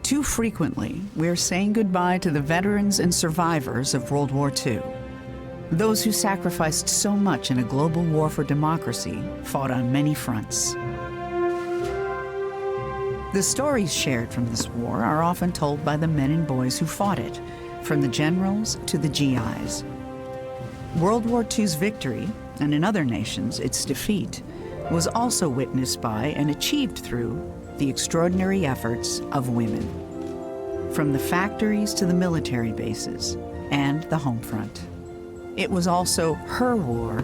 Too frequently, we're saying goodbye to the veterans and survivors of World War II. Those who sacrificed so much in a global war for democracy fought on many fronts. The stories shared from this war are often told by the men and boys who fought it, from the generals to the GIs. World War II's victory, and in other nations its defeat, was also witnessed by and achieved through the extraordinary efforts of women, from the factories to the military bases and the home front. It was also her war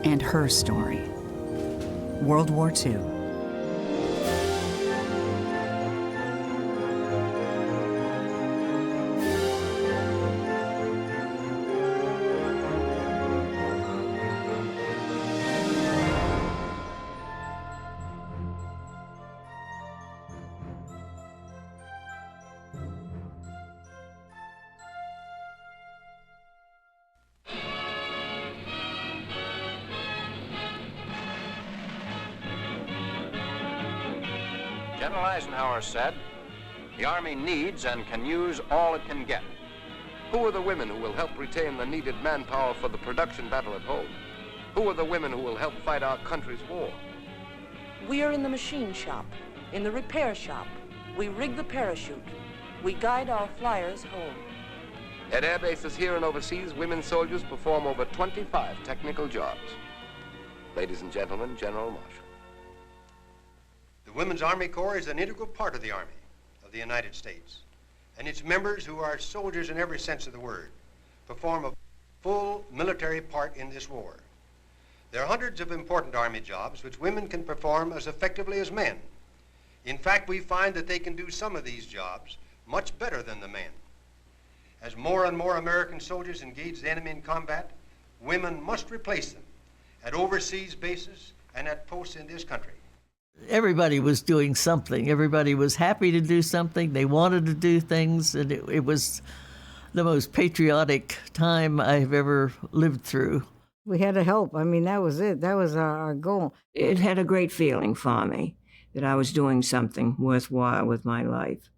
and her story. World War II. General Eisenhower said, "The Army needs and can use all it can get." Who are the women who will help retain the needed manpower for the production battle at home? Who are the women who will help fight our country's war? We are in the machine shop, in the repair shop. We rig the parachute. We guide our flyers home. At air bases here and overseas, women soldiers perform over 25 technical jobs. Ladies and gentlemen, General Marshall. The Women's Army Corps is an integral part of the Army of the United States, and its members, who are soldiers in every sense of the word, perform a full military part in this war. There are hundreds of important Army jobs which women can perform as effectively as men. In fact, we find that they can do some of these jobs much better than the men. As more and more American soldiers engage the enemy in combat, women must replace them at overseas bases and at posts in this country. Everybody was doing something. Everybody was happy to do something. They wanted to do things, and it was the most patriotic time I've ever lived through. We had to help. I mean, that was it. That was our goal. It had a great feeling for me that I was doing something worthwhile with my life.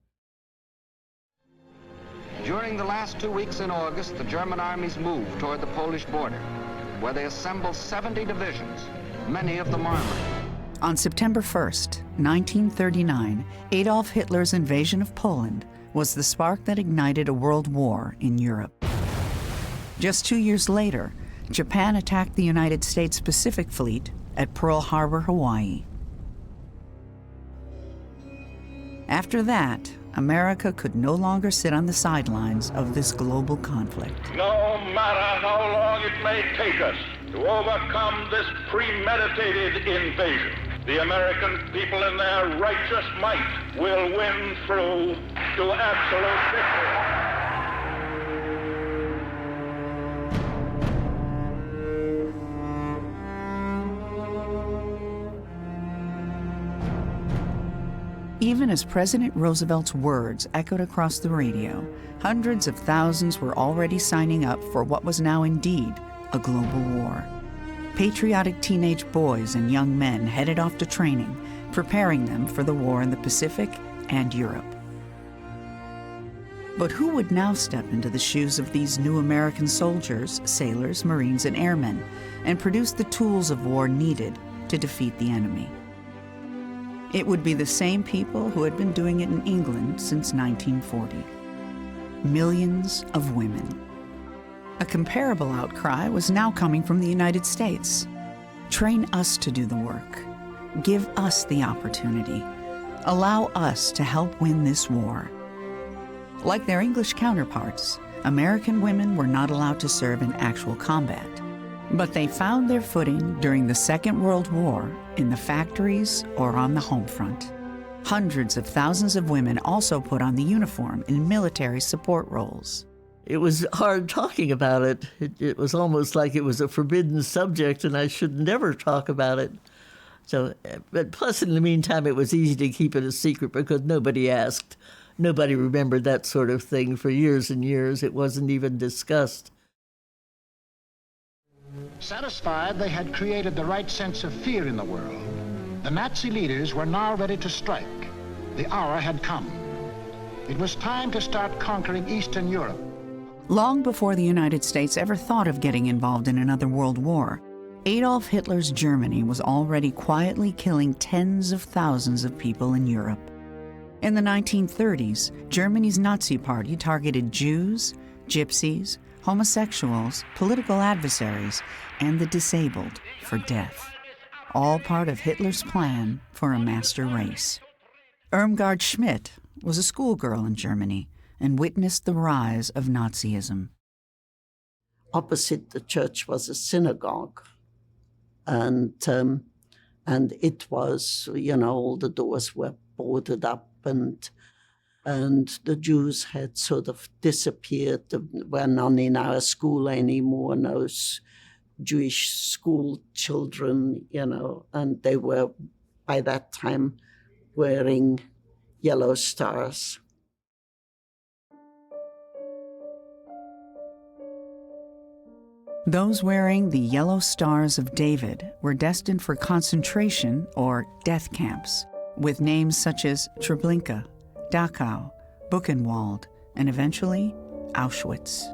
During the last 2 weeks in August, the German armies moved toward the Polish border, where they assembled 70 divisions, many of them armored. On September 1st, 1939, Adolf Hitler's invasion of Poland was the spark that ignited a world war in Europe. Just 2 years later, Japan attacked the United States Pacific Fleet at Pearl Harbor, Hawaii. After that, America could no longer sit on the sidelines of this global conflict. No matter how long it may take us to overcome this premeditated invasion, the American people in their righteous might will win through to absolute victory. Even as President Roosevelt's words echoed across the radio, hundreds of thousands were already signing up for what was now indeed a global war. Patriotic teenage boys and young men headed off to training, preparing them for the war in the Pacific and Europe. But who would now step into the shoes of these new American soldiers, sailors, Marines, and airmen, and produce the tools of war needed to defeat the enemy? It would be the same people who had been doing it in England since 1940. Millions of women. A comparable outcry was now coming from the United States. Train us to do the work. Give us the opportunity. Allow us to help win this war. Like their English counterparts, American women were not allowed to serve in actual combat. But they found their footing during the Second World War in the factories or on the home front. Hundreds of thousands of women also put on the uniform in military support roles. It was hard talking about it. It was almost like it was a forbidden subject and I should never talk about it. So, but plus in the meantime, it was easy to keep it a secret because nobody asked. Nobody remembered that sort of thing for years and years. It wasn't even discussed. Satisfied they had created the right sense of fear in the world, the Nazi leaders were now ready to strike. The hour had come. It was time to start conquering Eastern Europe. Long before the United States ever thought of getting involved in another world war, Adolf Hitler's Germany was already quietly killing tens of thousands of people in Europe. In the 1930s, Germany's Nazi Party targeted Jews, gypsies, homosexuals, political adversaries, and the disabled for death, all part of Hitler's plan for a master race. Irmgard Schmidt was a schoolgirl in Germany and witnessed the rise of Nazism. Opposite the church was a synagogue, and it was, all the doors were boarded up, and the Jews had sort of disappeared. There were none in our school anymore, no Jewish school children, and they were, by that time, wearing yellow stars. Those wearing the yellow stars of David were destined for concentration or death camps, with names such as Treblinka, Dachau, Buchenwald, and eventually Auschwitz.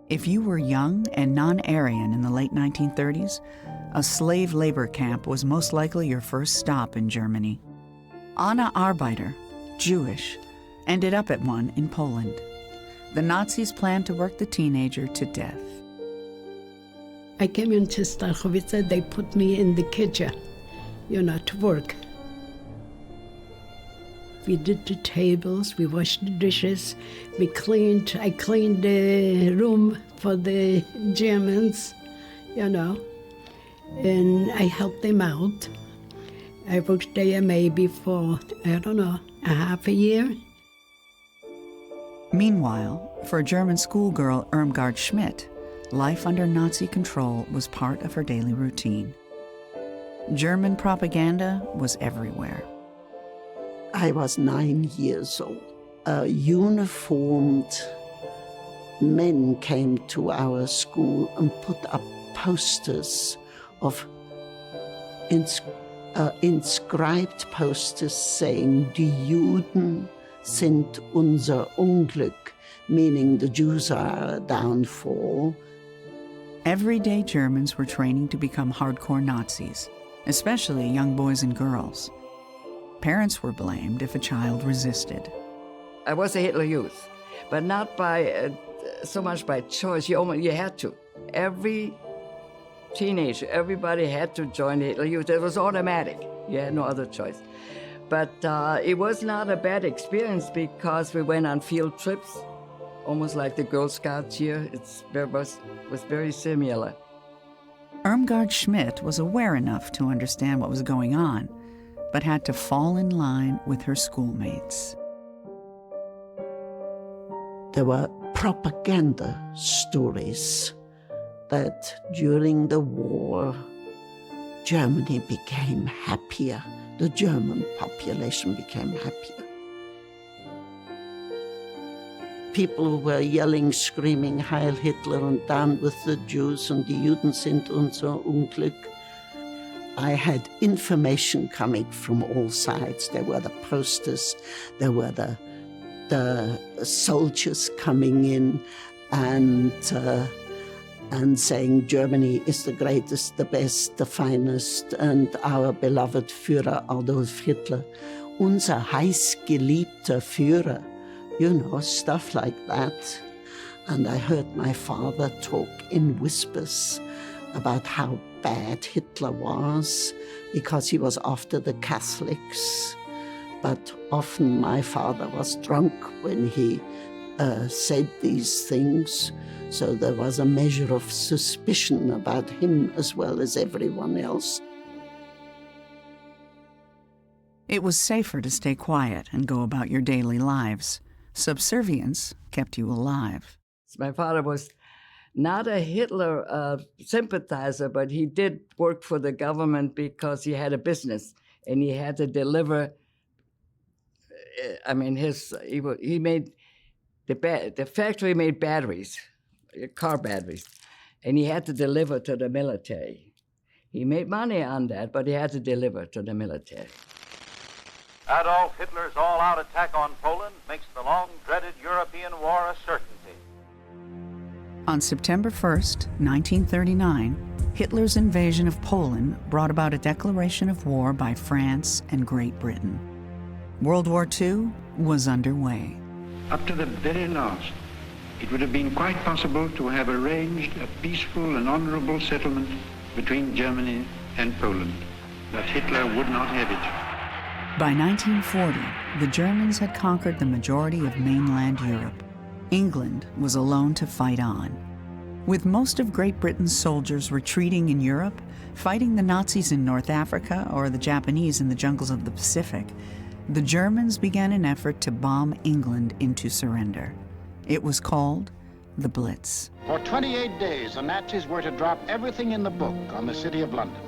If you were young and non-Aryan in the late 1930s, a slave labor camp was most likely your first stop in Germany. Anna Arbeiter, Jewish, ended up at one in Poland. The Nazis planned to work the teenager to death. I came into Auschwitz, they put me in the kitchen, to work. We did the tables, we washed the dishes, I cleaned the room for the Germans, and I helped them out. I worked there maybe for, a half a year. Meanwhile, for German schoolgirl Irmgard Schmidt, life under Nazi control was part of her daily routine. German propaganda was everywhere. I was 9 years old. Uniformed men came to our school and put up posters of inscribed posters saying, "Die Juden sind unser Unglück," meaning the Jews are our downfall. Everyday Germans were training to become hardcore Nazis, especially young boys and girls. Parents were blamed if a child resisted. I was a Hitler Youth, but not by so much by choice. You had to. Every teenager, everybody had to join the Hitler Youth. It was automatic. You had no other choice. But it was not a bad experience because we went on field trips, almost like the Girl Scouts here. It was very similar. Irmgard Schmidt was aware enough to understand what was going on, but had to fall in line with her schoolmates. There were propaganda stories that during the war, Germany became happier. The German population became happier. People were yelling, screaming, Heil Hitler and down with the Jews and die Juden sind unser Unglück. I had information coming from all sides. There were the posters, there were the soldiers coming in and saying Germany is the greatest, the best, the finest, and our beloved Führer Adolf Hitler, unser heißgeliebter Führer, stuff like that. And I heard my father talk in whispers about how bad Hitler was because he was after the Catholics. But often my father was drunk when he said these things, so there was a measure of suspicion about him as well as everyone else. It was safer to stay quiet and go about your daily lives. Subservience kept you alive. My father was not a Hitler sympathizer, but he did work for the government because he had a business and he had to deliver. He made the factory made batteries, car batteries, and he had to deliver to the military. He made money on that, but he had to deliver to the military. Adolf Hitler's all-out attack on Poland makes the long-dreaded European war a certainty. On September 1st, 1939, Hitler's invasion of Poland brought about a declaration of war by France and Great Britain. World War II was underway. Up to the very last, it would have been quite possible to have arranged a peaceful and honorable settlement between Germany and Poland, but Hitler would not have it. By 1940, the Germans had conquered the majority of mainland Europe. England was alone to fight on. With most of Great Britain's soldiers retreating in Europe, fighting the Nazis in North Africa or the Japanese in the jungles of the Pacific, the Germans began an effort to bomb England into surrender. It was called the Blitz. For 28 days, the Nazis were to drop everything in the book on the city of London.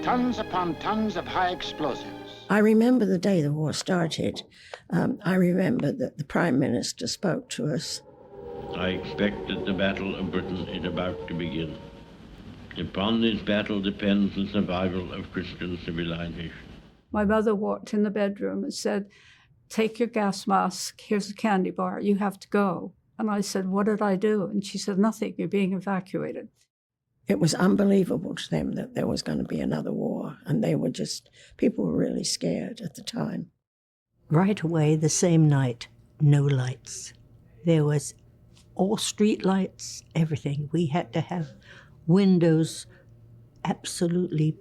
Tons upon tons of high explosives. I remember the day the war started. I remember that the Prime Minister spoke to us. I expect that the Battle of Britain is about to begin. Upon this battle depends the survival of Christian civilization. My mother walked in the bedroom and said, "Take your gas mask, here's a candy bar, you have to go." And I said, "What did I do?" And she said, "Nothing, you're being evacuated." It was unbelievable to them that there was going to be another war, and people were really scared at the time. Right away, the same night, no lights. There was all street lights, everything. We had to have windows absolutely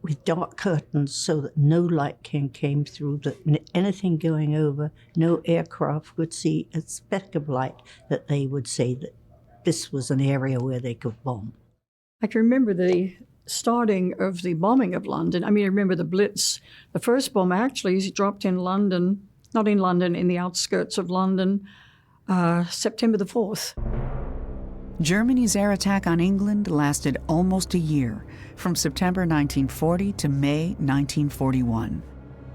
with dark curtains so that no light came through, that anything going over, no aircraft would see a speck of light that they would say that this was an area where they could bomb. I can remember the starting of the bombing of London. I remember the Blitz. The first bomb actually is dropped in London, not in London, in the outskirts of London, September the 4th. Germany's air attack on England lasted almost a year, from September 1940 to May 1941.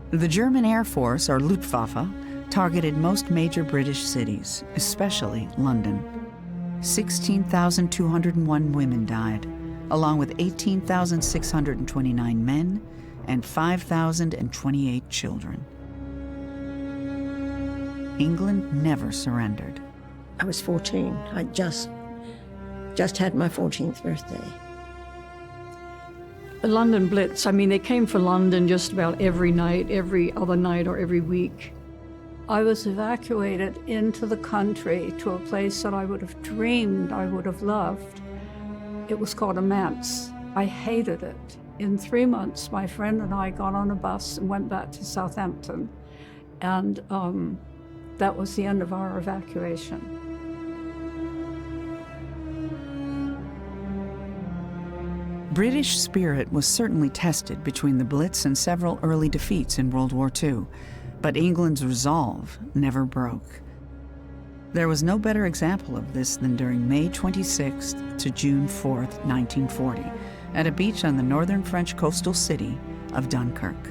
The German Air Force, or Luftwaffe, targeted most major British cities, especially London. 16,201 women died, along with 18,629 men and 5,028 children. England never surrendered. I was 14. I just had my 14th birthday. The London Blitz, they came for London just about every night, every other night, or every week. I was evacuated into the country to a place that I would have dreamed I would have loved. It was called a manse. I hated it. In 3 months, my friend and I got on a bus and went back to Southampton. And that was the end of our evacuation. British spirit was certainly tested between the Blitz and several early defeats in World War II, but England's resolve never broke. There was no better example of this than during May 26th to June 4th, 1940, at a beach on the northern French coastal city of Dunkirk.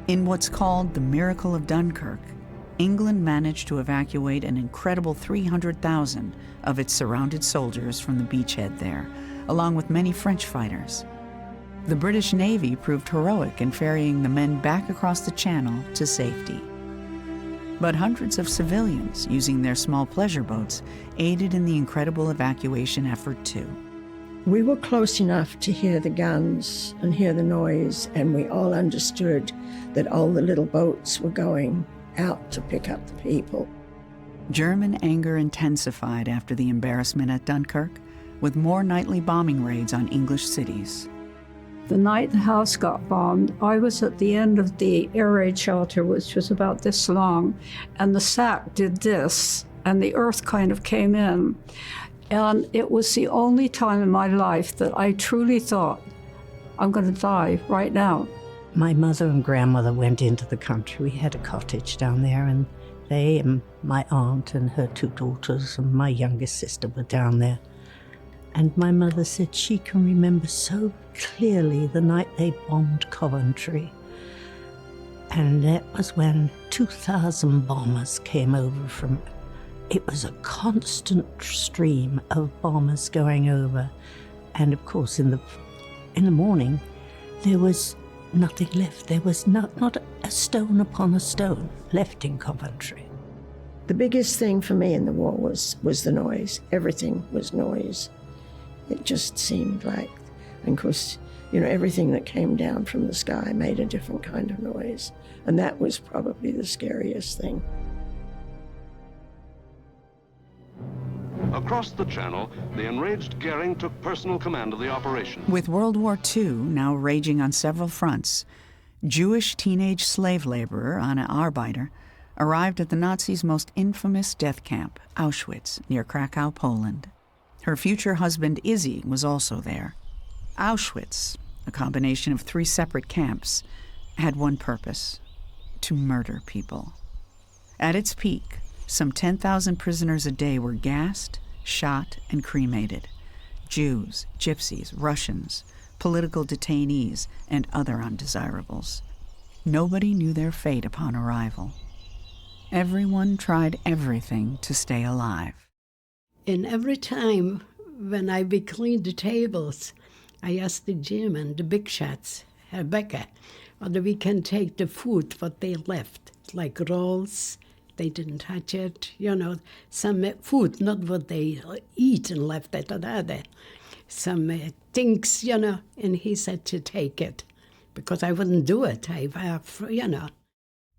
In what's called the Miracle of Dunkirk, England managed to evacuate an incredible 300,000 of its surrounded soldiers from the beachhead there, along with many French fighters. The British Navy proved heroic in ferrying the men back across the channel to safety. But hundreds of civilians, using their small pleasure boats, aided in the incredible evacuation effort too. We were close enough to hear the guns and hear the noise, and we all understood that all the little boats were going out to pick up the people. German anger intensified after the embarrassment at Dunkirk, with more nightly bombing raids on English cities. The night the house got bombed, I was at the end of the air raid shelter, which was about this long, and the sack did this, and the earth kind of came in. And it was the only time in my life that I truly thought, I'm going to die right now. My mother and grandmother went into the country. We had a cottage down there, and they and my aunt and her 2 daughters and my youngest sister were down there. And my mother said she can remember so clearly the night they bombed Coventry. And that was when 2,000 bombers came over from... It was a constant stream of bombers going over. And of course, in the in the morning, there was nothing left. There was not a stone upon a stone left in Coventry. The biggest thing for me in the war was the noise. Everything was noise. It just seemed like, and of course, everything that came down from the sky made a different kind of noise. And that was probably the scariest thing. Across the Channel, the enraged Goering took personal command of the operation. With World War II now raging on several fronts, Jewish teenage slave laborer Anna Arbeiter arrived at the Nazis' most infamous death camp, Auschwitz, near Krakow, Poland. Her future husband, Izzy, was also there. Auschwitz, a combination of 3 separate camps, had one purpose: to murder people. At its peak, some 10,000 prisoners a day were gassed, shot, and cremated. Jews, Gypsies, Russians, political detainees, and other undesirables. Nobody knew their fate upon arrival. Everyone tried everything to stay alive. And every time when I would clean the tables, I asked the German, the big shots, Herr Becker, whether we can take the food, what they left, like rolls. They didn't touch it, some food, not what they eat and left it, some things, and he said to take it, because I wouldn't do it,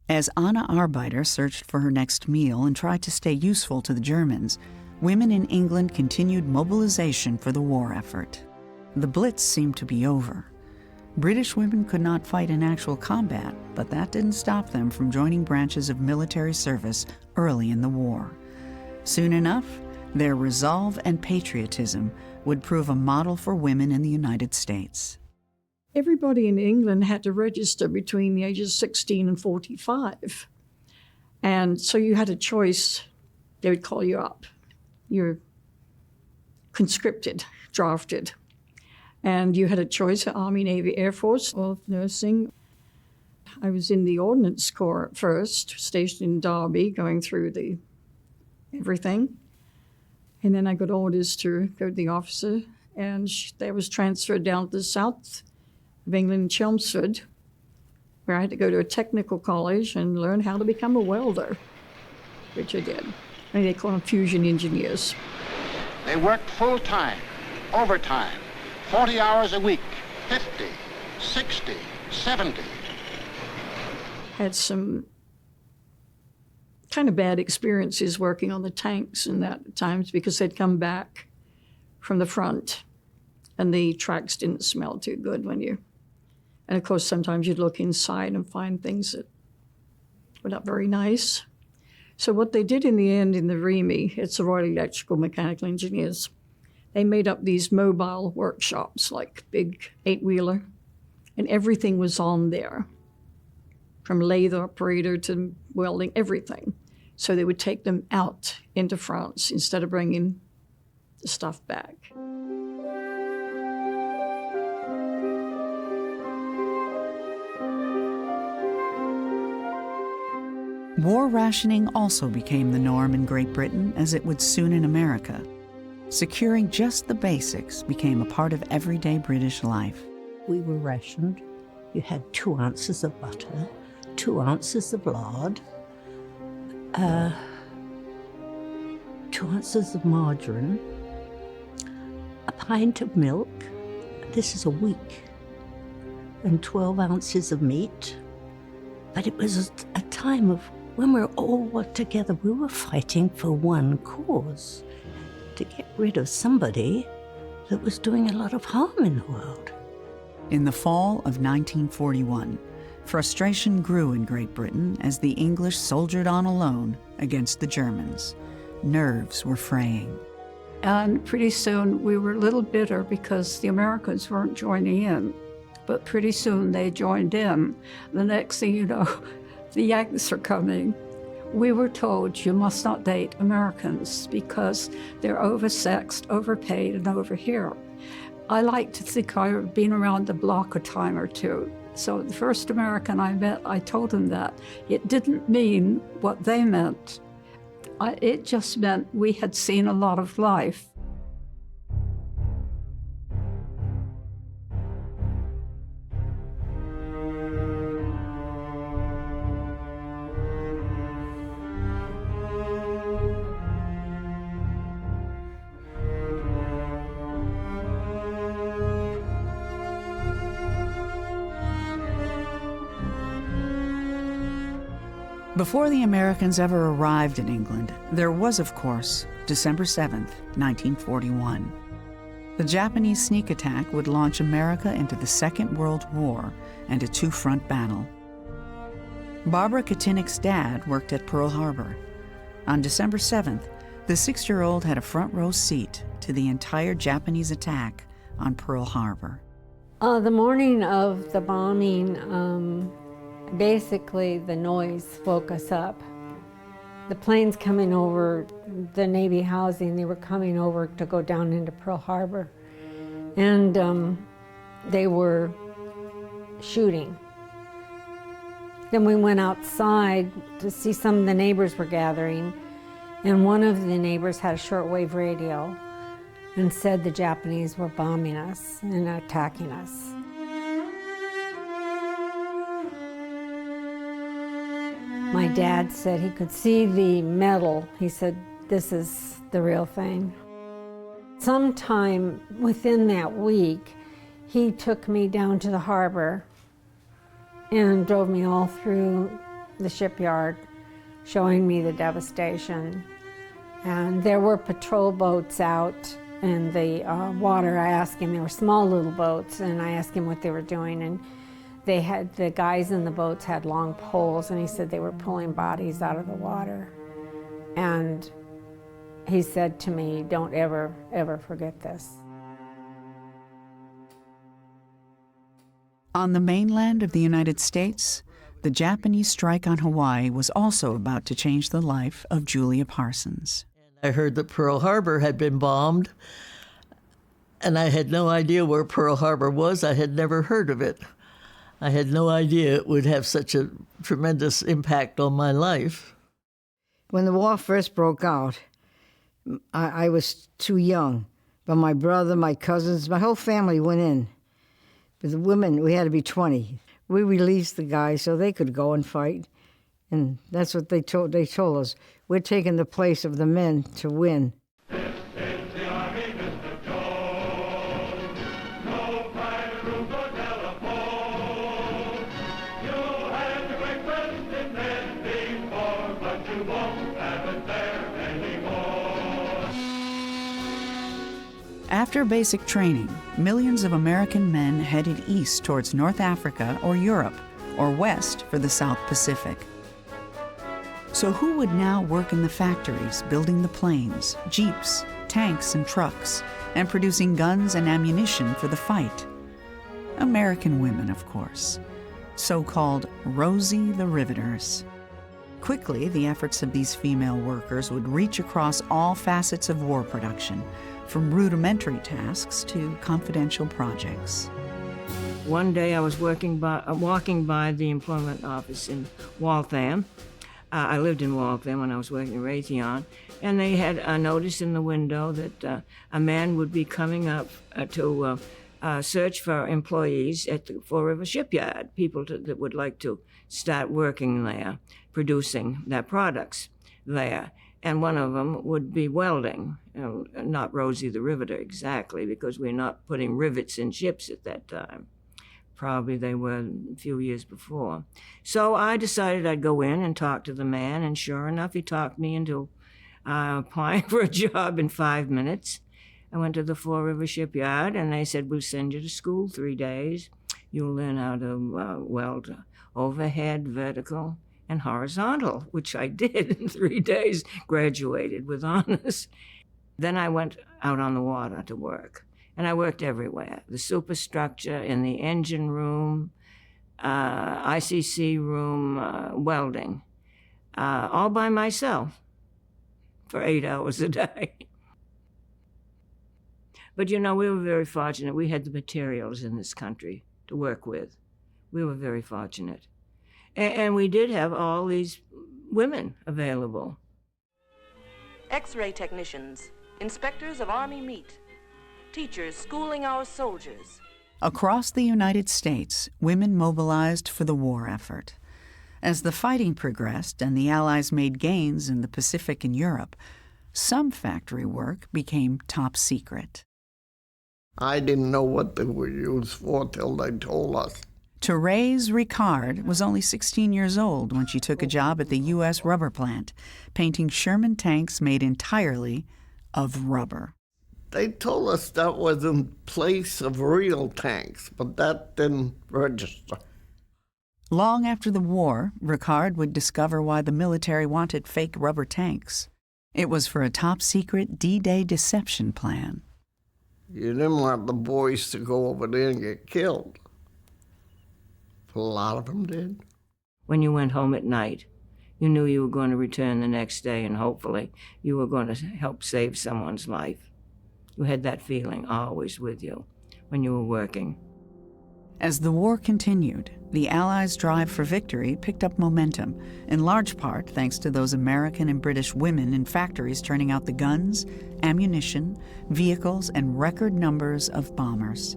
As Anna Arbeiter searched for her next meal and tried to stay useful to the Germans, women in England continued mobilization for the war effort. The Blitz seemed to be over. British women could not fight in actual combat, but that didn't stop them from joining branches of military service early in the war. Soon enough, their resolve and patriotism would prove a model for women in the United States. Everybody in England had to register between the ages of 16 and 45. And so you had a choice. They would call you up. You're conscripted, drafted. And you had a choice of Army, Navy, Air Force, or nursing. I was in the Ordnance Corps at first, stationed in Derby, going through everything. And then I got orders to go to the officer, and I was transferred down to the south of England, Chelmsford, where I had to go to a technical college and learn how to become a welder, which I did. And they call them fusion engineers. They worked full-time, overtime, 40 hours a week, 50, 60, 70. Had some kind of bad experiences working on the tanks in that at times because they'd come back from the front and the tracks didn't smell too good and of course sometimes you'd look inside and find things that were not very nice. So what they did in the end in the REME, it's the Royal Electrical Mechanical Engineers, they made up these mobile workshops, like big 8-wheeler, and everything was on there, from lathe operator to welding, everything. So they would take them out into France instead of bringing the stuff back. War rationing also became the norm in Great Britain, as it would soon in America. Securing just the basics became a part of everyday British life. We were rationed. You had 2 ounces of butter, 2 ounces of lard, 2 ounces of margarine, a pint of milk, this is a week, and 12 ounces of meat. But it was a time of when we were all worked together, we were fighting for one cause, to get rid of somebody that was doing a lot of harm in the world. In the fall of 1941, frustration grew in Great Britain as the English soldiered on alone against the Germans. Nerves were fraying. And pretty soon we were a little bitter because the Americans weren't joining in. But pretty soon they joined in. The next thing you know, the Yankees are coming. We were told you must not date Americans because they're oversexed, overpaid, and over here. I like to think I've been around the block a time or two. So the first American I met, I told him that. It didn't mean what they meant. It just meant we had seen a lot of life. Before the Americans ever arrived in England, there was, of course, December 7th, 1941. The Japanese sneak attack would launch America into the Second World War and a two-front battle. Barbara Katinick's dad worked at Pearl Harbor. On December 7th, the 6-year-old had a front-row seat to the entire Japanese attack on Pearl Harbor. The morning of the bombing, basically the noise woke us up. The planes coming over the Navy housing, they were coming over to go down into Pearl Harbor. And they were shooting. Then we went outside to see some of the neighbors were gathering, and one of the neighbors had a shortwave radio and said the Japanese were bombing us and attacking us. My dad said he could see the metal. He said, this is the real thing. Sometime within that week, he took me down to the harbor and drove me all through the shipyard, showing me the devastation. And there were patrol boats out in the water. I asked him, they were small little boats, and I asked him what they were doing. And the guys in the boats had long poles, and he said they were pulling bodies out of the water. And he said to me, don't ever, ever forget this. On the mainland of the United States, the Japanese strike on Hawaii was also about to change the life of Julia Parsons. I heard that Pearl Harbor had been bombed, and I had no idea where Pearl Harbor was. I had never heard of it. I had no idea it would have such a tremendous impact on my life. When the war first broke out, I was too young, but my brother, my cousins, my whole family went in. But the women, we had to be 20. We released the guys so they could go and fight, and that's what they told us. We're taking the place of the men to win. After basic training, millions of American men headed east towards North Africa or Europe, or west for the South Pacific. So who would now work in the factories, building the planes, jeeps, tanks, and trucks, and producing guns and ammunition for the fight? American women, of course, so-called Rosie the Riveters. Quickly, the efforts of these female workers would reach across all facets of war production, from rudimentary tasks to confidential projects. One day I was walking by the employment office in Waltham. I lived in Waltham when I was working at Raytheon, and they had a notice in the window that a man would be coming up to search for employees at the Fall River Shipyard, people that would like to start working there, producing their products there. And one of them would be welding, not Rosie the Riveter exactly, because we're not putting rivets in ships at that time. Probably they were a few years before. So I decided I'd go in and talk to the man, and sure enough, he talked me into applying for a job in 5 minutes. I went to the Fall River Shipyard, and they said, we'll send you to school 3 days. You'll learn how to weld overhead, vertical, and horizontal, which I did in 3 days, graduated with honors. Then I went out on the water to work, and I worked everywhere. The superstructure, in the engine room, ICC room, welding, all by myself for 8 hours a day. But you know, we were very fortunate. We had the materials in this country to work with. We were very fortunate. And we did have all these women available. X-ray technicians, inspectors of Army meat, teachers schooling our soldiers. Across the United States, women mobilized for the war effort. As the fighting progressed and the Allies made gains in the Pacific and Europe, some factory work became top secret. I didn't know what they were used for till they told us. Therese Ricard was only 16 years old when she took a job at the U.S. rubber plant, painting Sherman tanks made entirely of rubber. They told us that was in place of real tanks, but that didn't register. Long after the war, Ricard would discover why the military wanted fake rubber tanks. It was for a top-secret D-Day deception plan. You didn't want the boys to go over there and get killed. A lot of them did. When you went home at night, you knew you were going to return the next day, and hopefully you were going to help save someone's life. You had that feeling always with you when you were working. As the war continued, the Allies' drive for victory picked up momentum, in large part thanks to those American and British women in factories turning out the guns, ammunition, vehicles, and record numbers of bombers.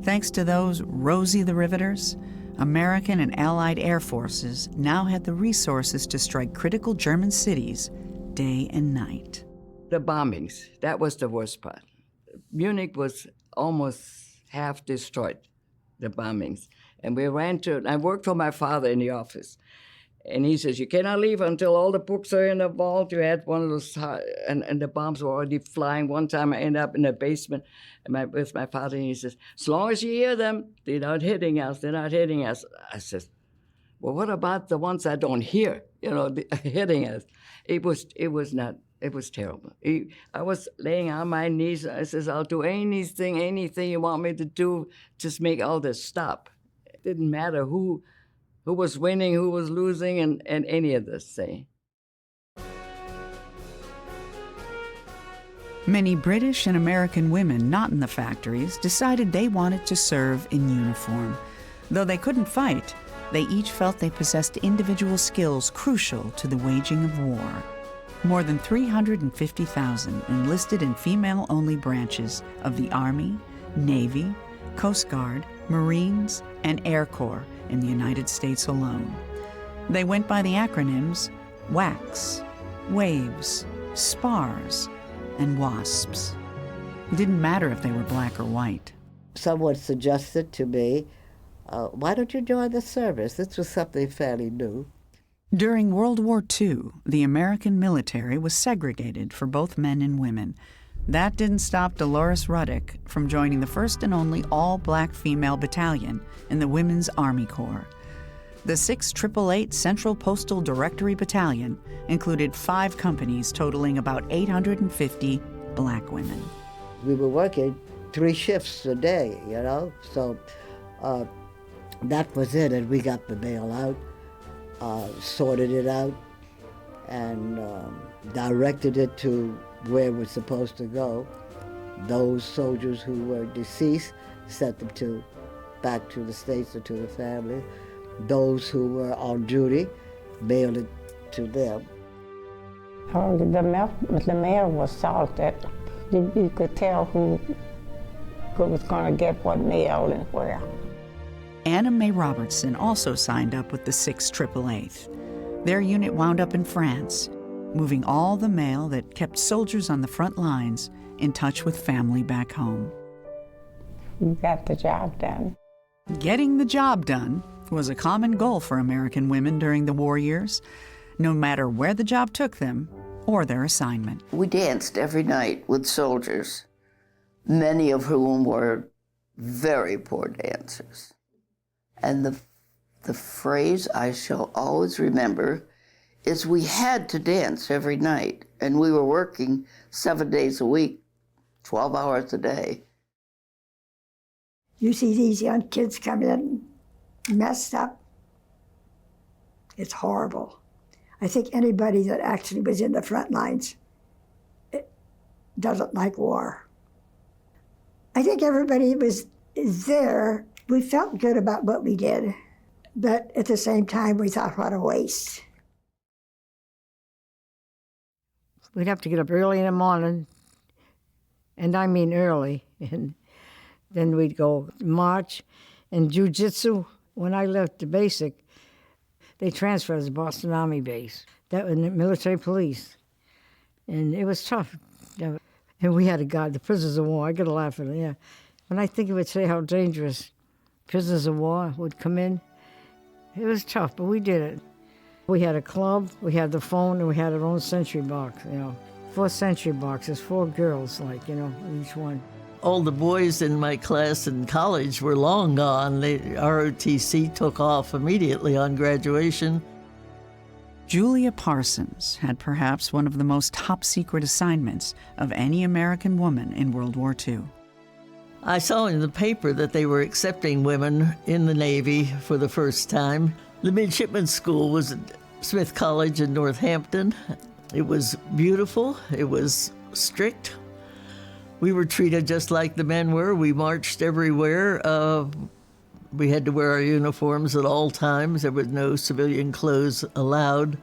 Thanks to those Rosie the Riveters, American and Allied air forces now had the resources to strike critical German cities day and night. The bombings, that was the worst part. Munich was almost half destroyed, the bombings. And we ran to, I worked for my father in the office. And he says, you cannot leave until all the books are in the vault. You had one of those, and the bombs were already flying. One time I ended up in the basement with my father, and he says, as long as you hear them, they're not hitting us, they're not hitting us. I said, well, what about the ones I don't hear, hitting us? It was terrible. I was laying on my knees. I says, I'll do anything you want me to do, just make all this stop. It didn't matter who was winning, who was losing, and any of this thing. Many British and American women not in the factories decided they wanted to serve in uniform. Though they couldn't fight, they each felt they possessed individual skills crucial to the waging of war. More than 350,000 enlisted in female-only branches of the Army, Navy, Coast Guard, Marines, and Air Corps in the United States alone. They went by the acronyms WACS, WAVES, SPARS, and WASPs. It didn't matter if they were black or white. Someone suggested to me, why don't you join the service? This was something fairly new. During World War II, the American military was segregated for both men and women. That didn't stop Dolores Ruddick from joining the first and only all-black female battalion in the Women's Army Corps. The 688 Central Postal Directory Battalion included 5 companies totaling about 850 black women. We were working 3 shifts a day, so that was it, and we got the mail out, sorted it out, and directed it to where it was supposed to go. Those soldiers who were deceased sent them back to the States or to the family. Those who were on duty mailed it to them. The mail was sorted. You could tell who was going to get what mail and where. Anna Mae Robertson also signed up with the 688th. Their unit wound up in France, moving all the mail that kept soldiers on the front lines in touch with family back home. We got the job done. Getting the job done was a common goal for American women during the war years, no matter where the job took them or their assignment. We danced every night with soldiers, many of whom were very poor dancers. And the phrase I shall always remember is we had to dance every night, and we were working 7 days a week, 12 hours a day. You see these young kids come in messed up. It's horrible. I think anybody that actually was in the front lines doesn't like war. I think everybody is there. We felt good about what we did, but at the same time, we thought, what a waste. We'd have to get up early in the morning, and I mean early, and then we'd go march. And jiu-jitsu, when I left the basic, they transferred us to Boston Army base. That was the military police. And it was tough. And we had a guard, the prisoners of war. I got to laugh at it, yeah. When I think of it today, how dangerous Prisoners of war would come in. It was tough, but we did it. We had a club, we had the phone, and we had our own sentry box, 4 sentry boxes, 4 girls, each one. All the boys in my class in college were long gone. ROTC took off immediately on graduation. Julia Parsons had perhaps one of the most top-secret assignments of any American woman in World War II. I saw in the paper that they were accepting women in the Navy for the first time. The midshipmen's school was at Smith College in Northampton. It was beautiful. It was strict. We were treated just like the men were. We marched everywhere. We had to wear our uniforms at all times. There was no civilian clothes allowed.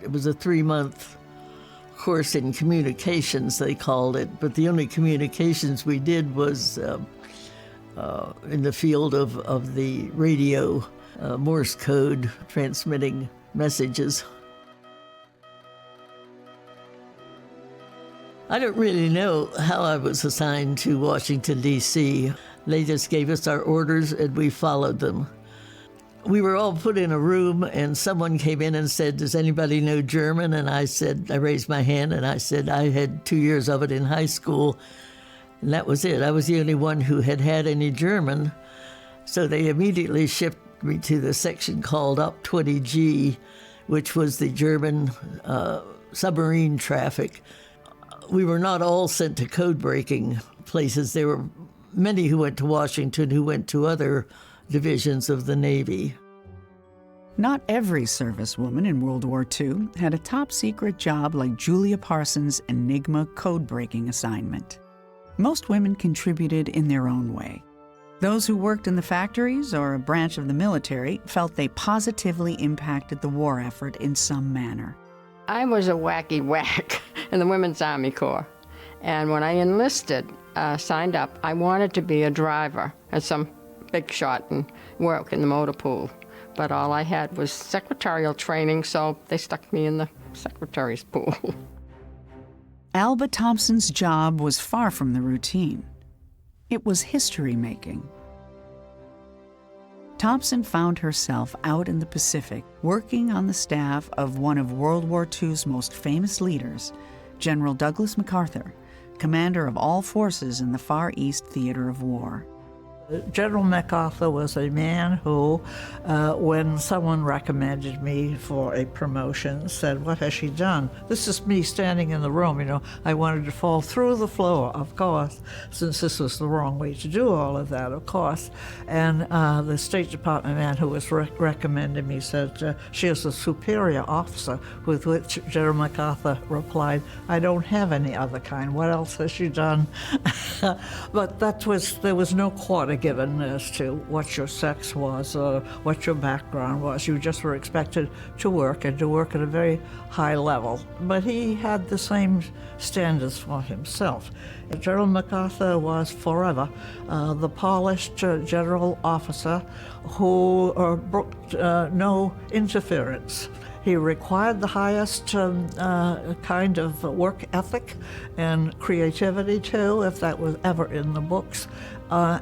It was a 3-month course in communications, they called it, but the only communications we did was in the field of the radio, Morse code, transmitting messages. I don't really know how I was assigned to Washington, D.C. They just gave us our orders and we followed them. We were all put in a room and someone came in and said, "Does anybody know German?" And I raised my hand and I said I had 2 years of it in high school. And that was it. I was the only one who had any German. So they immediately shipped me to the section called Up 20G, which was the German submarine traffic. We were not all sent to code-breaking places. There were many who went to Washington who went to other divisions of the Navy. Not every servicewoman in World War II had a top-secret job like Julia Parsons' Enigma code-breaking assignment. Most women contributed in their own way. Those who worked in the factories or a branch of the military felt they positively impacted the war effort in some manner. I was a wacky whack in the Women's Army Corps. And when I enlisted, signed up, I wanted to be a driver at some big shot and work in the motor pool. But all I had was secretarial training, so they stuck me in the secretary's pool. Alba Thompson's job was far from the routine. It was history-making. Thompson found herself out in the Pacific, working on the staff of one of World War II's most famous leaders, General Douglas MacArthur, commander of all forces in the Far East Theater of War. General MacArthur was a man who, when someone recommended me for a promotion, said, "What has she done?" This is me standing in the room, I wanted to fall through the floor, of course, since this was the wrong way to do all of that, of course. And the State Department man who was recommending me said, "She is a superior officer," with which General MacArthur replied, "I don't have any other kind. What else has she done?" But there was no quarter given as to what your sex was or what your background was. You just were expected to work and to work at a very high level. But he had the same standards for himself. General MacArthur was forever the polished general officer who brooked no interference. He required the highest kind of work ethic and creativity, too, if that was ever in the books. I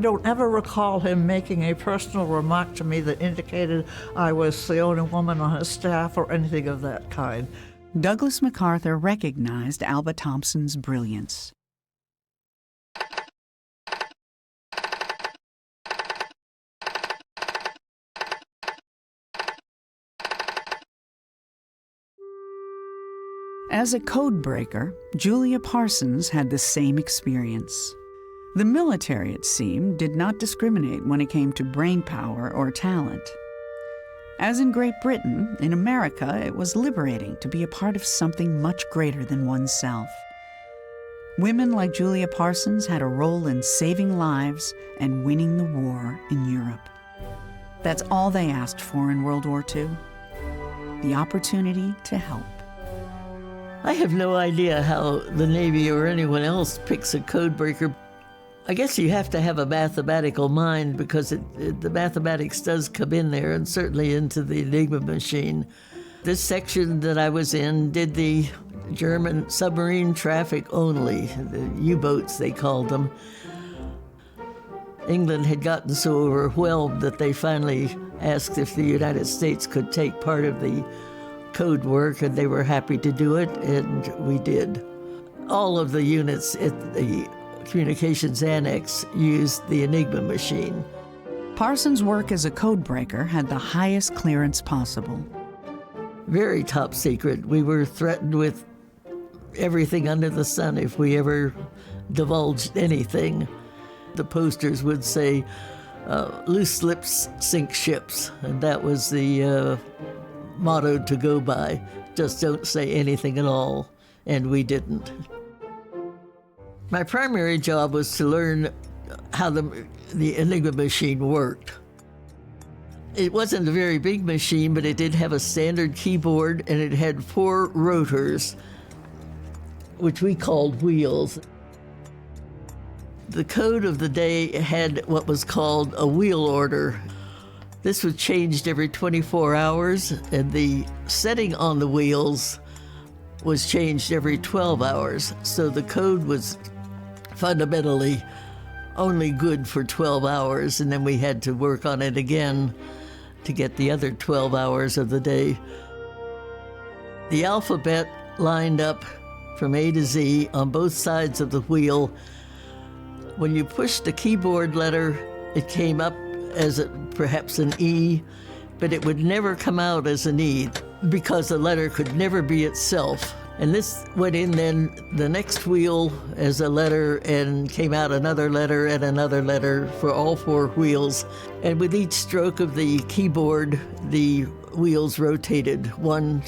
don't ever recall him making a personal remark to me that indicated I was the only woman on his staff or anything of that kind. Douglas MacArthur recognized Alba Thompson's brilliance. As a code breaker, Julia Parsons had the same experience. The military, it seemed, did not discriminate when it came to brain power or talent. As in Great Britain, in America, it was liberating to be a part of something much greater than oneself. Women like Julia Parsons had a role in saving lives and winning the war in Europe. That's all they asked for in World War II, the opportunity to help. I have no idea how the Navy or anyone else picks a codebreaker. I guess you have to have a mathematical mind because the mathematics does come in there, and certainly into the Enigma machine. This section that I was in did the German submarine traffic only, the U-boats they called them. England had gotten so overwhelmed that they finally asked if the United States could take part of the code work, and they were happy to do it, and we did. All of the units at the Communications Annex used the Enigma machine. Parsons' work as a codebreaker had the highest clearance possible. Very top secret. We were threatened with everything under the sun if we ever divulged anything. The posters would say, loose lips sink ships, and that was the motto to go by. Just don't say anything at all, and we didn't. My primary job was to learn how the Enigma machine worked. It wasn't a very big machine, but it did have a standard keyboard, and it had 4 rotors, which we called wheels. The code of the day had what was called a wheel order. This was changed every 24 hours, and the setting on the wheels was changed every 12 hours. So the code was fundamentally only good for 12 hours, and then we had to work on it again to get the other 12 hours of the day. The alphabet lined up from A to Z on both sides of the wheel. When you pushed the keyboard letter, it came up as perhaps an E, but it would never come out as an E because the letter could never be itself. And this went in then the next wheel as a letter, and came out another letter and another letter for all 4 wheels. And with each stroke of the keyboard, the wheels rotated one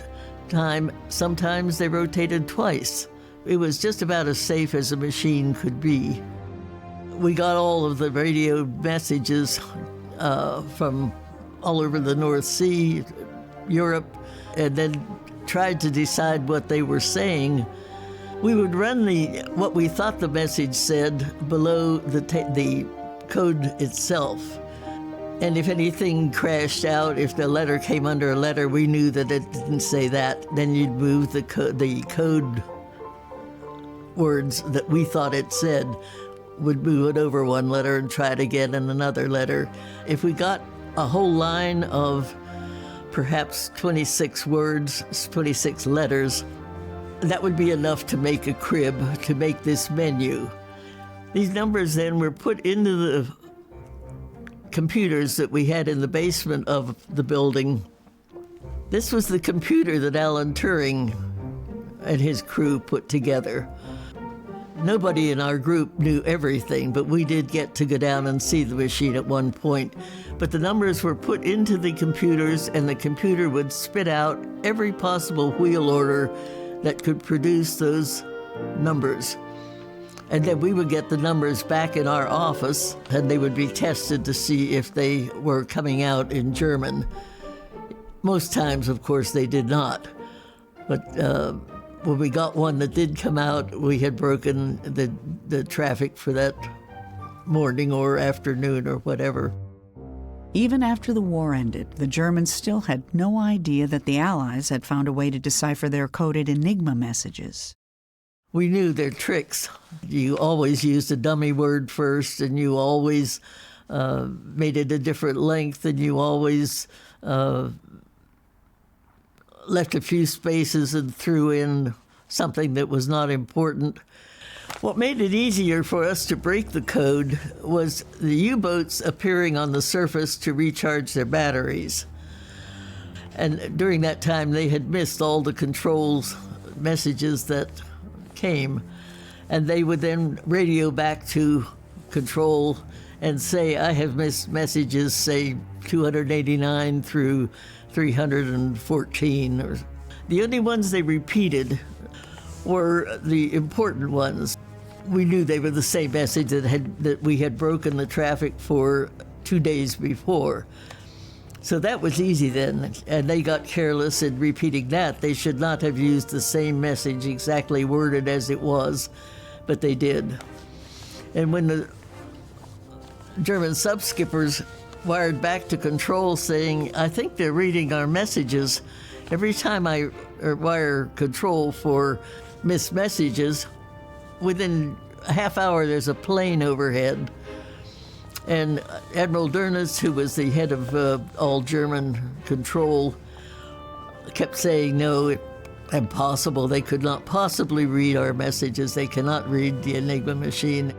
time. Sometimes they rotated twice. It was just about as safe as a machine could be. We got all of the radio messages from all over the North Sea, Europe, and then tried to decide what they were saying. We would run what we thought the message said below the code itself. And if anything crashed out, if the letter came under a letter, we knew that it didn't say that. Then you'd move the code words that we thought it said, would move it over one letter and try it again in another letter. If we got a whole line of perhaps 26 words, 26 letters, that would be enough to make a crib, to make this menu. These numbers then were put into the computers that we had in the basement of the building. This was the computer that Alan Turing and his crew put together. Nobody in our group knew everything, but we did get to go down and see the machine at one point. But the numbers were put into the computers, and the computer would spit out every possible wheel order that could produce those numbers. And then we would get the numbers back in our office, and they would be tested to see if they were coming out in German. Most times, of course, they did not. But when we got one that did come out, we had broken the traffic for that morning or afternoon or whatever. Even after the war ended, the Germans still had no idea that the Allies had found a way to decipher their coded Enigma messages. We knew their tricks. You always used a dummy word first, and you always made it a different length, and you always left a few spaces and threw in something that was not important. What made it easier for us to break the code was the U-boats appearing on the surface to recharge their batteries. And during that time, they had missed all the controls messages that came, and they would then radio back to control and say, I have missed messages, say 289 through 314. The only ones they repeated were the important ones. We knew they were the same message that we had broken the traffic for 2 days before. So that was easy then, and they got careless in repeating that. They should not have used the same message exactly worded as it was, but they did. And when the German sub-skippers wired back to control saying, I think they're reading our messages, every time I wire control for missed messages, within a half hour there's a plane overhead. And Admiral Dönitz, who was the head of all German control, kept saying, no, impossible. They could not possibly read our messages. They cannot read the Enigma machine.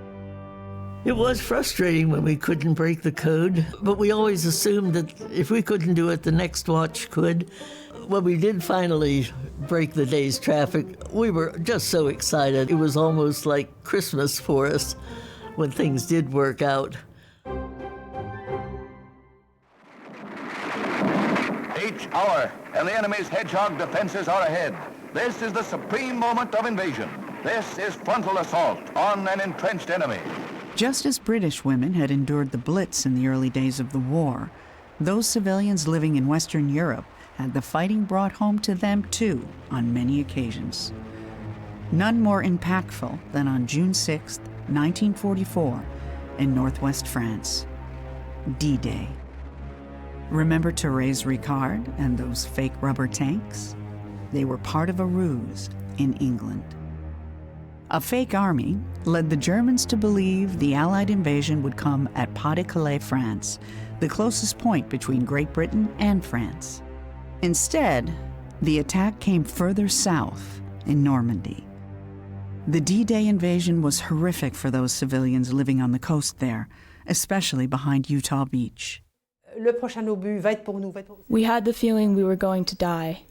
It was frustrating when we couldn't break the code, but we always assumed that if we couldn't do it, the next watch could. When we did finally break the day's traffic, we were just so excited. It was almost like Christmas for us when things did work out. Each hour, and the enemy's hedgehog defenses are ahead. This is the supreme moment of invasion. This is frontal assault on an entrenched enemy. Just as British women had endured the Blitz in the early days of the war, those civilians living in Western Europe had the fighting brought home to them too on many occasions. None more impactful than on June 6, 1944, in northwest France. D-Day. Remember Thérèse Ricard and those fake rubber tanks? They were part of a ruse in England. A fake army led the Germans to believe the Allied invasion would come at Pas-de-Calais, France, the closest point between Great Britain and France. Instead, the attack came further south in Normandy. The D-Day invasion was horrific for those civilians living on the coast there, especially behind Utah Beach. We had the feeling we were going to die.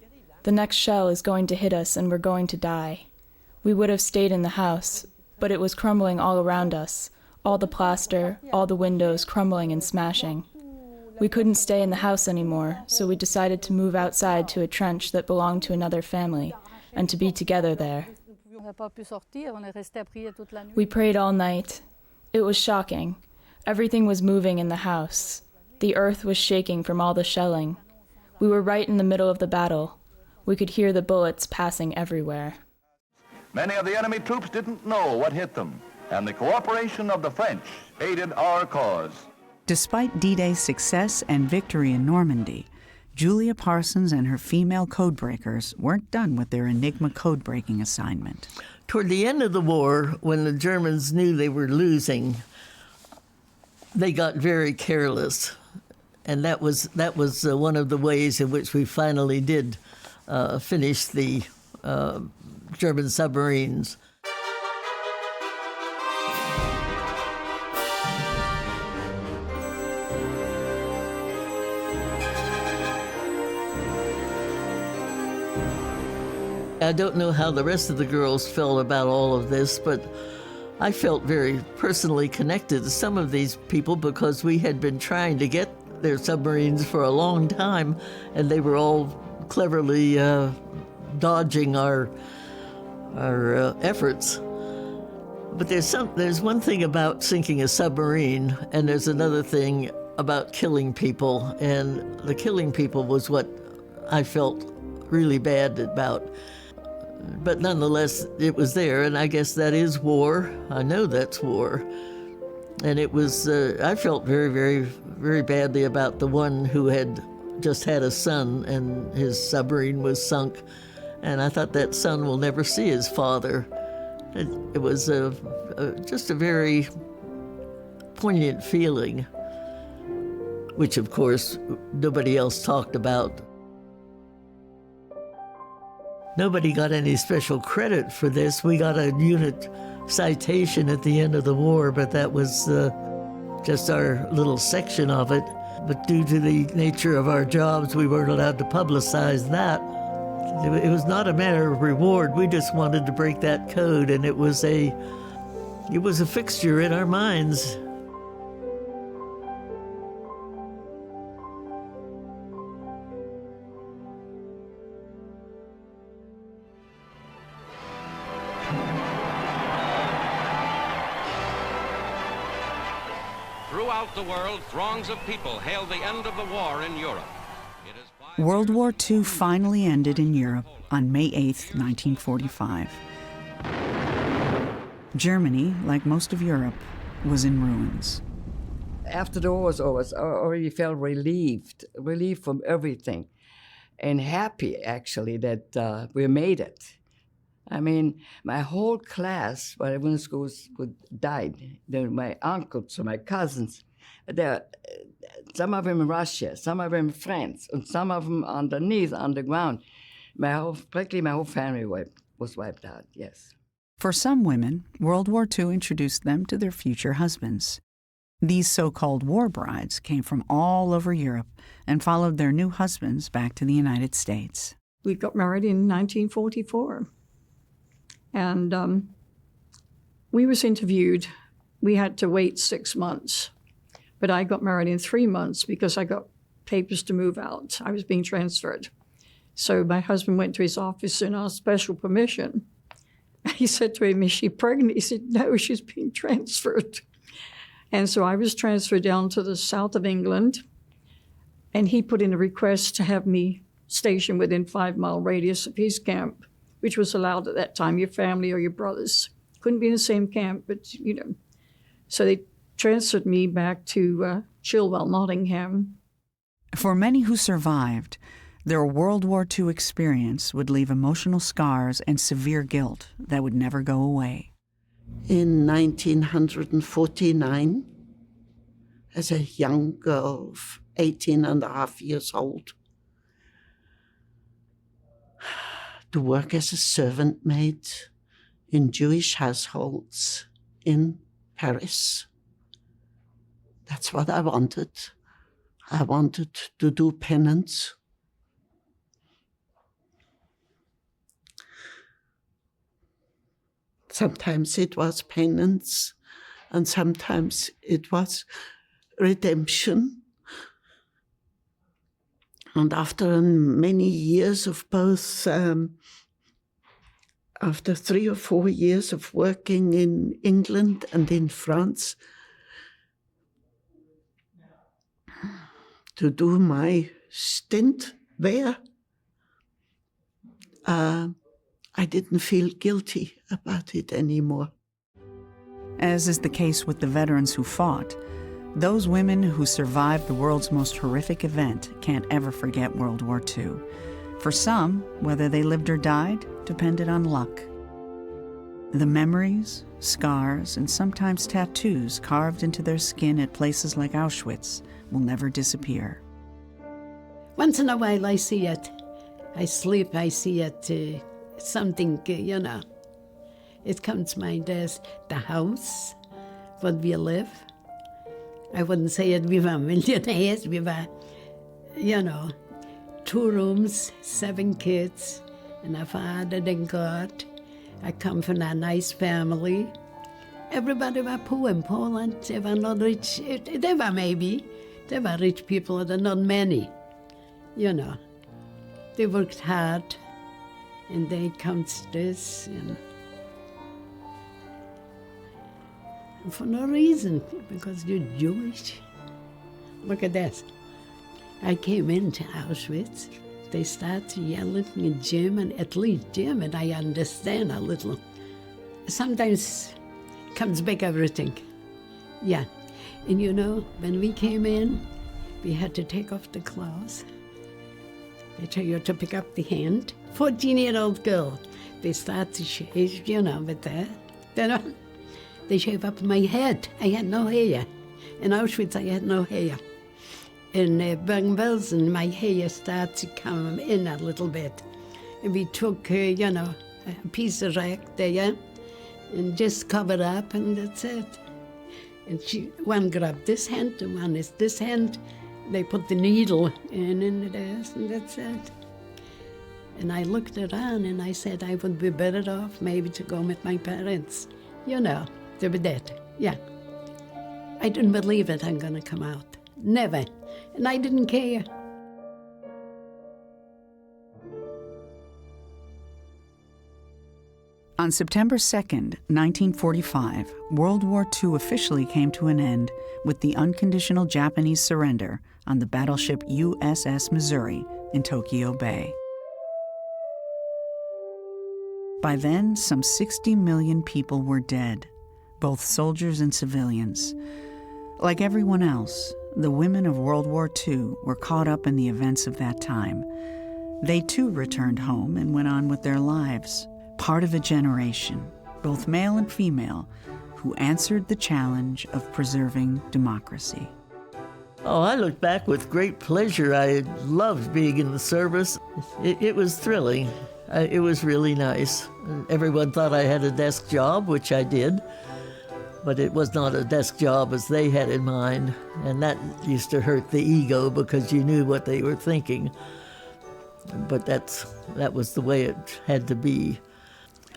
The next shell is going to hit us and we're going to die. We would have stayed in the house, but it was crumbling all around us, all the plaster, all the windows crumbling and smashing. We couldn't stay in the house anymore, so we decided to move outside to a trench that belonged to another family, and to be together there. We prayed all night. It was shocking. Everything was moving in the house. The earth was shaking from all the shelling. We were right in the middle of the battle. We could hear the bullets passing everywhere. Many of the enemy troops didn't know what hit them, and the cooperation of the French aided our cause. Despite D-Day's success and victory in Normandy, Julia Parsons and her female codebreakers weren't done with their Enigma codebreaking assignment. Toward the end of the war, when the Germans knew they were losing, they got very careless. And that was one of the ways in which we finally did finish the German submarines. I don't know how the rest of the girls felt about all of this, but I felt very personally connected to some of these people because we had been trying to get their submarines for a long time, and they were all cleverly dodging our efforts. But there's one thing about sinking a submarine, and there's another thing about killing people, and the killing people was what I felt really bad about. But nonetheless, it was there, and I guess that is war. I know that's war. And it was, I felt very, very, very badly about the one who had just had a son and his submarine was sunk. And I thought that son will never see his father. It was just a very poignant feeling, which of course nobody else talked about. Nobody got any special credit for this. We got a unit citation at the end of the war, but that was just our little section of it. But due to the nature of our jobs, we weren't allowed to publicize that. It was not a matter of reward. We just wanted to break that code, and it was a fixture in our minds. Throughout the world, throngs of people hailed the end of the war in Europe. World War II finally ended in Europe on May 8, 1945. Germany, like most of Europe, was in ruins. After the war was over, I already felt relieved from everything, and happy, actually, that we made it. I mean, my whole class, when I went to school, died. My uncles and my cousins, Some of them in Russia, some of them in France, and some of them underneath, underground. Practically my whole family was wiped out, yes. For some women, World War II introduced them to their future husbands. These so-called war brides came from all over Europe and followed their new husbands back to the United States. We got married in 1944. And we was interviewed. We had to wait 6 months. But I got married in 3 months because I got papers to move out. I was being transferred. So my husband went to his office and asked special permission. He said to him, "Is she pregnant?" He said, "No, she's being transferred." And so I was transferred down to the south of England, and he put in a request to have me stationed within 5-mile radius of his camp, which was allowed at that time, your family or your brothers. Couldn't be in the same camp, but, you know. So they transferred me back to Chilwell, Nottingham. For many who survived, their World War II experience would leave emotional scars and severe guilt that would never go away. In 1949, as a young girl of 18 and a half years old, to work as a servant maid in Jewish households in Paris. That's what I wanted. I wanted to do penance. Sometimes it was penance, and sometimes it was redemption. And after many years of both, after 3 or 4 years of working in England and in France, to do my stint there, I didn't feel guilty about it anymore. As is the case with the veterans who fought, those women who survived the world's most horrific event can't ever forget World War II. For some, whether they lived or died depended on luck. The memories, scars, and sometimes tattoos carved into their skin at places like Auschwitz will never disappear. Once in a while I see it. I sleep, I see it. Something, you know. It comes to mind as the house, where we live. I wouldn't say it, we were millionaires. We were, you know, 2 rooms, 7 kids, and a father and God. I come from a nice family. Everybody were poor in Poland. They were not rich. They were maybe. They were rich people, but not many. You know, they worked hard, and they comes this, and for no reason, because you're Jewish. Look at this. I came into Auschwitz. They started yelling in German, at least German I understand a little. Sometimes comes back everything. Yeah, and you know, when we came in, we had to take off the clothes. They tell you to pick up the hand. 14-year-old girl. They start to shave, you know, with that. They shave up my head. I had no hair. In Auschwitz, I had no hair. In Bergen-Belsen, my hair started to come in a little bit. And we took, you know, a piece of rag there and just covered up, and that's it. And one grabbed this hand, and one is this hand. They put the needle in this, and that's it. And I looked around, and I said I would be better off maybe to go with my parents. You know, they were dead. Yeah. I didn't believe it I'm going to come out. Never. And I didn't care. On September 2nd, 1945, World War II officially came to an end with the unconditional Japanese surrender on the battleship USS Missouri in Tokyo Bay. By then, some 60 million people were dead, both soldiers and civilians. Like everyone else, the women of World War II were caught up in the events of that time. They too returned home and went on with their lives, part of a generation, both male and female, who answered the challenge of preserving democracy. Oh, I look back with great pleasure. I loved being in the service. It was thrilling. It was really nice. Everyone thought I had a desk job, which I did, but it was not a desk job as they had in mind, and that used to hurt the ego because you knew what they were thinking. But that was the way it had to be.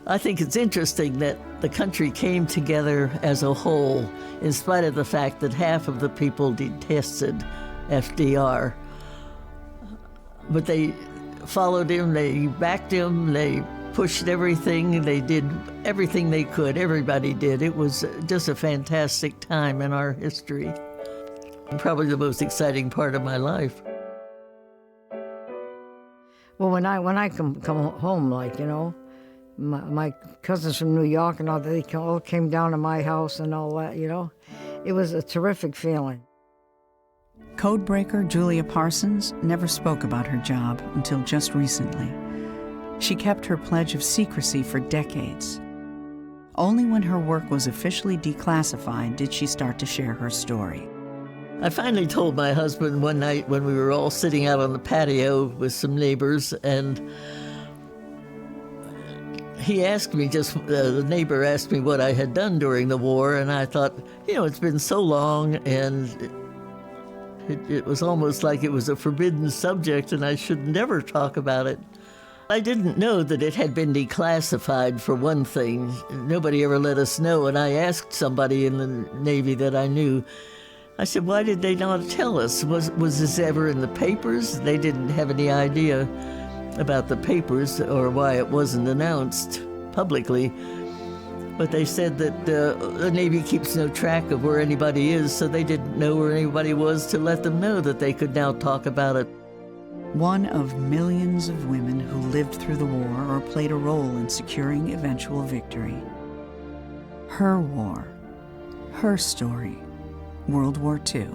I think it's interesting that the country came together as a whole, in spite of the fact that half of the people detested FDR. But they followed him, they backed him, they pushed everything, they did everything they could, everybody did. It was just a fantastic time in our history. Probably the most exciting part of my life. Well, when I come home, like, you know, my cousins from New York and all, they all came down to my house and all that, you know. It was a terrific feeling. Codebreaker Julia Parsons never spoke about her job until just recently. She kept her pledge of secrecy for decades. Only when her work was officially declassified did she start to share her story. I finally told my husband one night when we were all sitting out on the patio with some neighbors, and he asked me the neighbor asked me what I had done during the war, and I thought, you know, it's been so long, and it was almost like it was a forbidden subject, and I should never talk about it. I didn't know that it had been declassified, for one thing. Nobody ever let us know, and I asked somebody in the Navy that I knew, I said, why did they not tell us? Was this ever in the papers? They didn't have any idea about the papers or why it wasn't announced publicly. But they said that the Navy keeps no track of where anybody is, so they didn't know where anybody was to let them know that they could now talk about it. One of millions of women who lived through the war or played a role in securing eventual victory. Her war, her story, World War II.